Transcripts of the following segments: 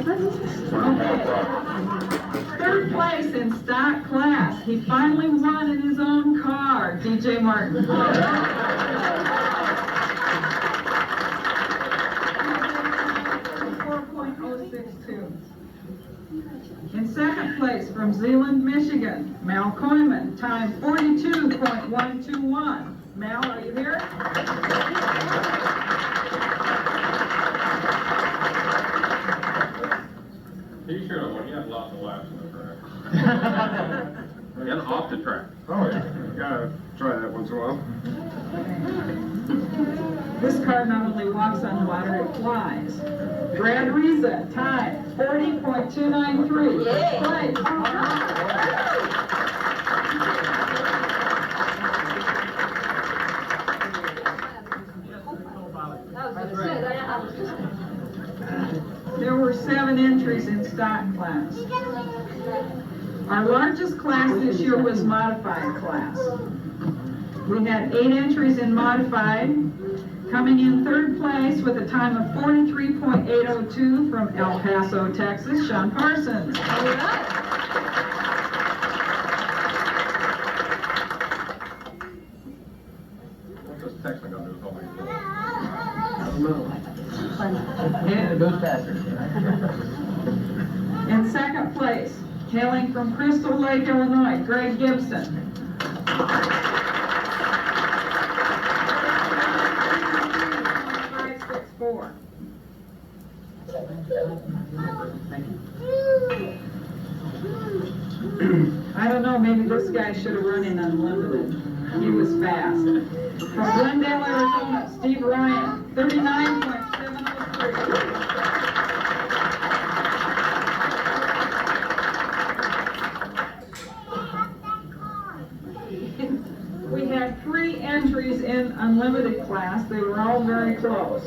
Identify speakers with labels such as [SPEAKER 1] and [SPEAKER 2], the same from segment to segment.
[SPEAKER 1] Okay. Third place in stock class. He finally won in his own car, DJ Martin. 4.062. In second place from Zeeland, Michigan, Mal Koyman, time 42.121. Mal, are you here?
[SPEAKER 2] He sure when he had lots of laps in the track. And off the track.
[SPEAKER 3] Oh yeah, you gotta try that once in a while.
[SPEAKER 1] This car not only walks on water, it flies. Brad Reza, time 40.293.
[SPEAKER 4] Yay.
[SPEAKER 1] Play. There were 7 entries in stock class. Our largest class this year was modified class. We had 8 entries in modified. Coming in third place with a time of 43.802 from El Paso, Texas, Sean Parsons.
[SPEAKER 2] What's this texting gonna do with all these
[SPEAKER 5] Yeah, it goes faster.
[SPEAKER 1] In second place, hailing from Crystal Lake, Illinois, Greg Gibson. I don't know, maybe this guy should have run in unlimited. He was fast. From Glendale, Arizona, Steve Ryan, 39.703. We had 3 entries in unlimited class. They were all very close.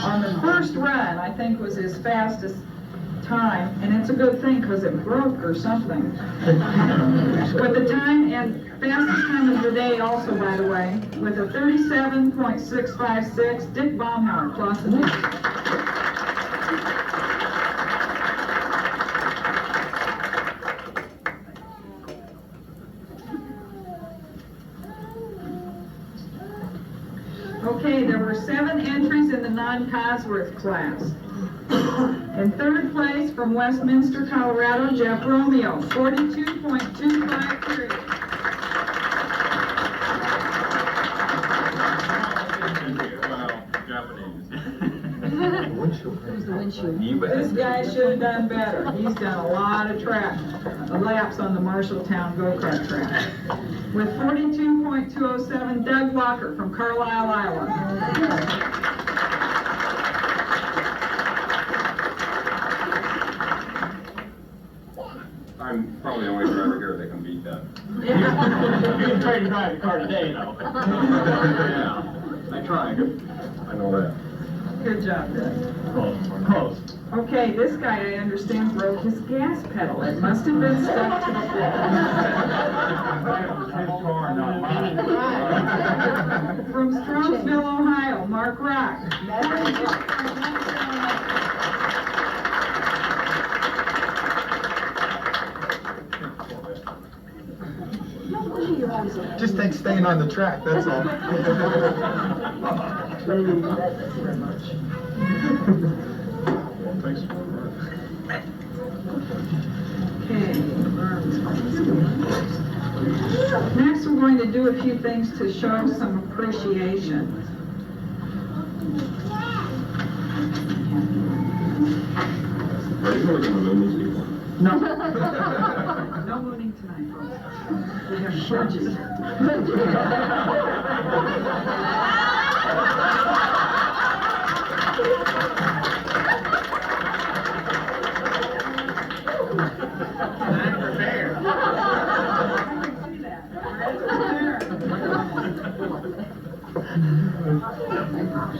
[SPEAKER 1] On the first run, I think was his fastest time, and it's a good thing because it broke or something. With the time and fastest time of the day also, by the way, with a 37.656, Dick Baumhauer, Clausen. Okay, there were 7 entries in the non-Cosworth class. In third place from Westminster, Colorado, Jeff Romeo, 42.253.
[SPEAKER 2] Japanese.
[SPEAKER 1] This guy should have done better. He's done a lot of laps on the Marshalltown go-kart track. With 42.207, Doug Walker from Carlisle, Iowa.
[SPEAKER 2] I'm probably the only driver here that can beat that.
[SPEAKER 5] You can try to drive the car today, though.
[SPEAKER 2] Yeah, I tried. I know that.
[SPEAKER 1] Good job, Doug.
[SPEAKER 5] Close.
[SPEAKER 1] Okay, this guy, I understand, broke his gas pedal. It must have been stuck to the floor.
[SPEAKER 5] His car, not mine.
[SPEAKER 1] From Strongsville, Ohio, Mark Rock.
[SPEAKER 3] Just takes staying on the track, that's all.
[SPEAKER 2] Well, thanks.
[SPEAKER 1] Okay. Next, we're going to do a few things to show some appreciation.
[SPEAKER 2] Are you going to moon these people?
[SPEAKER 1] No. No mooning tonight, folks. We have pledges.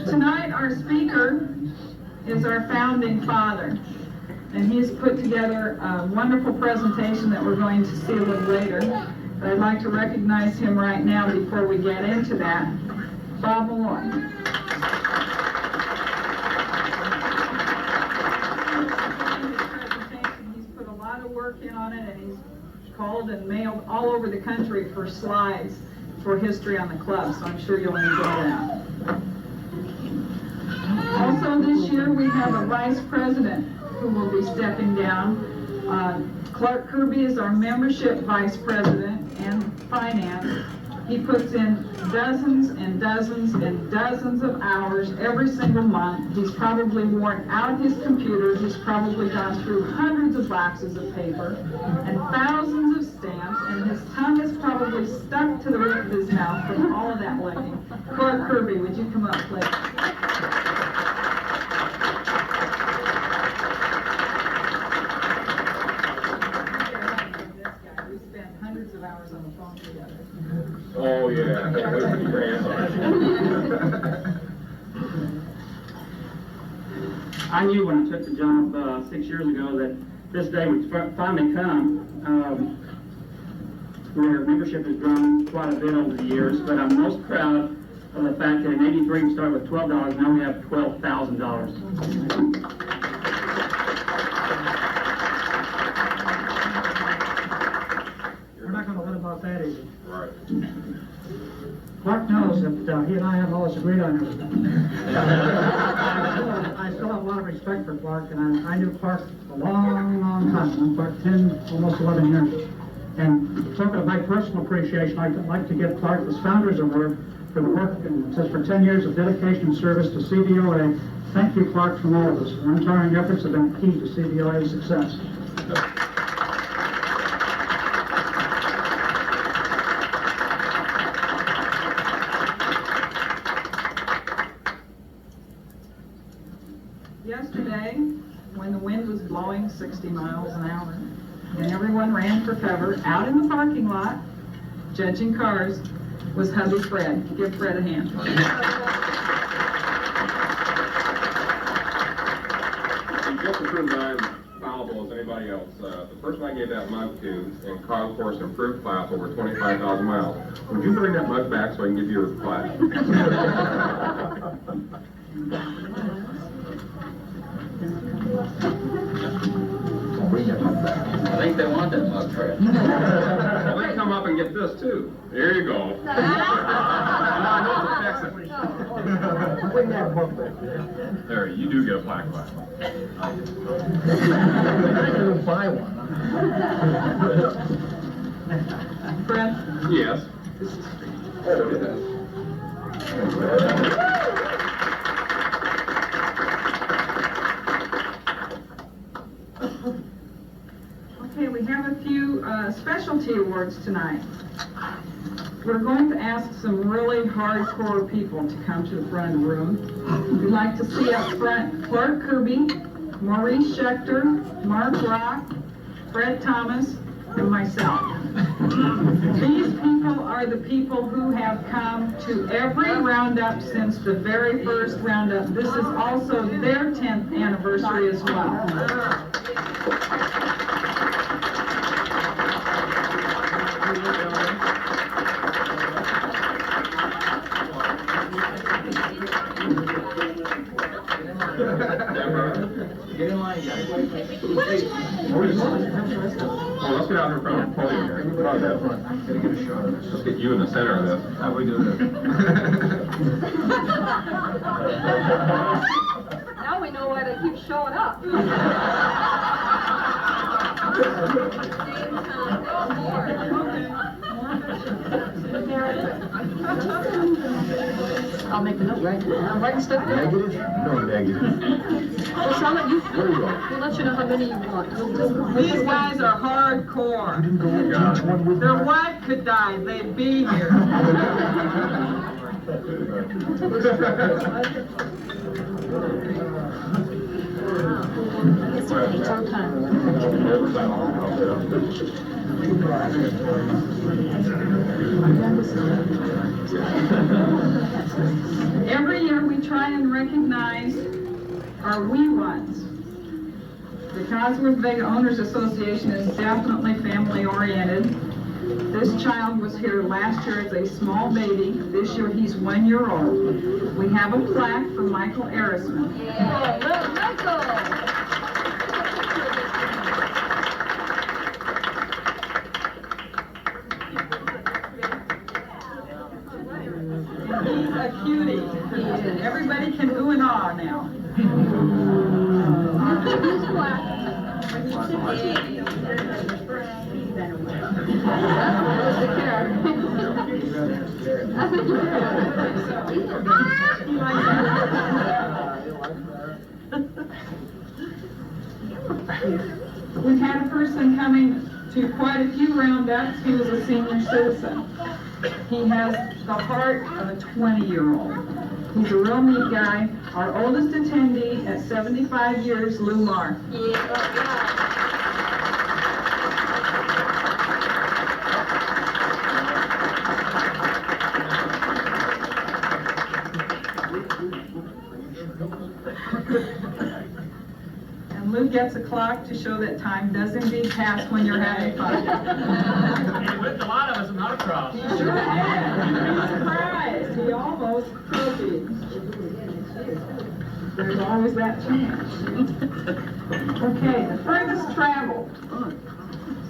[SPEAKER 1] Tonight, our speaker is our founding father, and he's put together a wonderful presentation that we're going to see a little later. But I'd like to recognize him right now before we get into that. Bob Malloy. called and mailed all over the country for slides for history on the club, so I'm sure you'll enjoy that. Also this year, we have a vice president who will be stepping down. Clark Kirby is our membership vice president and finance. He puts in dozens and dozens and dozens of hours every single month. He's probably worn out his computer. He's probably gone through hundreds of boxes of paper and thousands of stamps, and his tongue is probably stuck to the roof of his mouth from all of that licking. Clark Kirby, would you come up, please? We spent hundreds of hours on the phone together.
[SPEAKER 2] Oh, yeah. Put your hands on it.
[SPEAKER 4] I knew when I took the job 6 years ago that this day would finally come. Where membership has grown quite a bit over the years, but I'm most proud of the fact that in '83 we started with $12, now we have $12,000.
[SPEAKER 6] We're not gonna let about that, is it?
[SPEAKER 2] Right.
[SPEAKER 6] Clark knows that he and I have always agreed on everything. I still have a lot of respect for Clark, and I knew Clark a long, long time. I knew Clark 10, almost 11 years. And talking of my personal appreciation, I'd like to give Clark this Founders Award for the work, and it says for 10 years of dedication and service to CVOA. Thank you, Clark, from all of us. Your untiring efforts have been key to CVOA's success.
[SPEAKER 1] Yesterday, when the wind was blowing 60 miles an hour, and everyone ran for cover, out in the parking lot, judging cars, was hubby Fred. Give Fred a hand.
[SPEAKER 2] And just as soon as I'm fallible as anybody else, the person I gave that mug to in concourse improved class over 25,000 miles, would you bring that mug back so I can give you your plaque?
[SPEAKER 5] I think they want that mug, Fred.
[SPEAKER 2] Well, they come up and get this too. There you go. I know the
[SPEAKER 3] Bring that book back.
[SPEAKER 2] There, you do get a plaque back.
[SPEAKER 5] I'm gonna buy one.
[SPEAKER 1] Fred?
[SPEAKER 2] Yes. Oh, it is.
[SPEAKER 1] Okay, we have a few specialty awards tonight. We're going to ask some really hardcore people to come to the front of the room. We'd like to see up front Clark Kirby, Maurice Schechter, Mark Rock, Fred Thomas, and myself. These people are the people who have come to every Roundup since the very first Roundup. This is also their 10th anniversary as well.
[SPEAKER 5] Get in line, guys.
[SPEAKER 2] Oh, let's get out here in front of the podium here.
[SPEAKER 5] Gotta get a shot of this.
[SPEAKER 2] Let's get you in the center of this.
[SPEAKER 5] How we do this?
[SPEAKER 7] Now we know why they keep showing up. I'll make the note, right? I'm writing stuff down.
[SPEAKER 3] Negative? No negative.
[SPEAKER 7] Well, so I'll let you,
[SPEAKER 3] There you go.
[SPEAKER 7] we'll let you know how many you want.
[SPEAKER 1] These guys are hardcore.
[SPEAKER 3] Didn't go into each one with
[SPEAKER 1] Their
[SPEAKER 3] that?
[SPEAKER 1] wife could die, they'd be here.
[SPEAKER 7] It's our time.
[SPEAKER 1] Every year we try and recognize our wee ones. The Cosworth Vega Owners Association is definitely family oriented. This child was here last year as a small baby. This year he's 1 year old. We have a plaque for Michael Arisman.
[SPEAKER 7] Yeah, little Michael.
[SPEAKER 1] We've had a person coming to quite a few roundups. He was a senior citizen. He has the heart of a 20-year-old. He's a real neat guy. Our oldest attendee at 75 years, Lou Marr. And Lou gets a clock to show that time does indeed pass when you're having fun.
[SPEAKER 4] And he whipped a lot of us in motocross.
[SPEAKER 1] He sure did. You'd be surprised. He almost trophied. There's always that chance. Okay, the furthest traveled.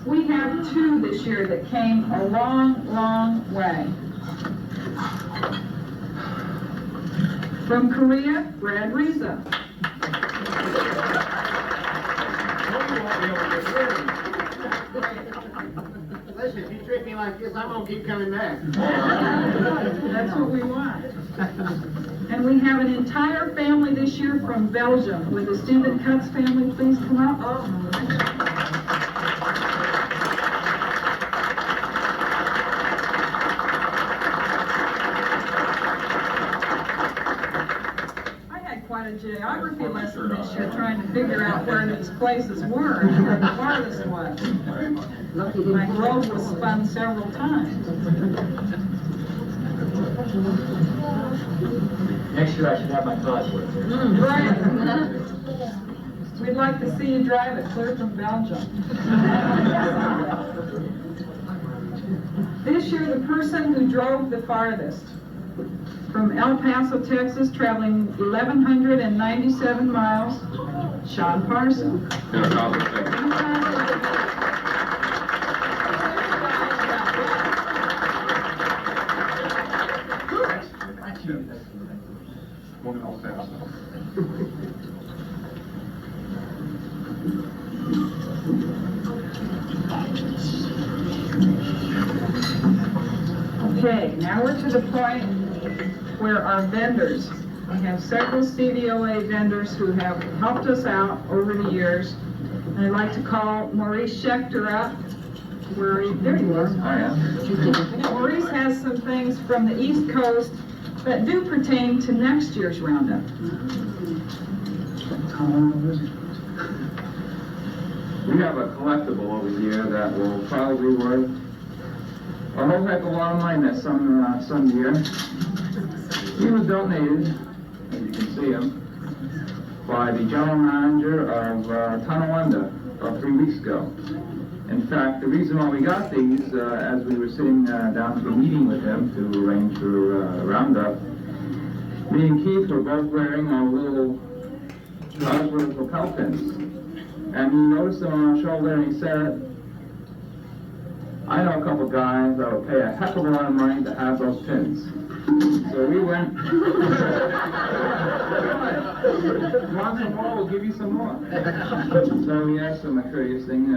[SPEAKER 1] We have two this year that came a long, long way. From Korea, Brad Riza.
[SPEAKER 3] Listen, if you treat me like this, I'm gonna keep coming back.
[SPEAKER 1] That's what we want. And we have an entire family this year from Belgium. Would the Stephen Cutts family please come up? I had quite a geography lesson this year trying to figure out where these places were and where the farthest was. My globe was spun several times.
[SPEAKER 5] Next year I should have my class with me.
[SPEAKER 1] Right. We'd like to see you drive it clear from Belgium. This year, the person who drove the farthest, from El Paso, Texas, traveling 1,197 miles, Sean Parson.
[SPEAKER 2] In a conversation. One call fast.
[SPEAKER 1] Okay, now we're to the point where our vendors, we have several CVOA vendors who have helped us out over the years. And I'd like to call Maurice Schechter up. There you are.
[SPEAKER 5] I am.
[SPEAKER 1] Maurice has some things from the East Coast that do pertain to next year's Roundup.
[SPEAKER 8] We have a collectible over here that will probably be worth a whole heck of a lot of money some year. He was donated, as you can see him, by the general manager of Tonawanda about 3 weeks ago. In fact, the reason why we got these, as we were sitting down to a meeting with him to arrange for Roundup, me and Keith were both wearing our little Roswell lapel pins. And he noticed them on our shoulder and he said, I know a couple guys that will pay a heck of a lot of money to have those pins. So we went, want some more, we'll give you some more. So we asked him a curious thing.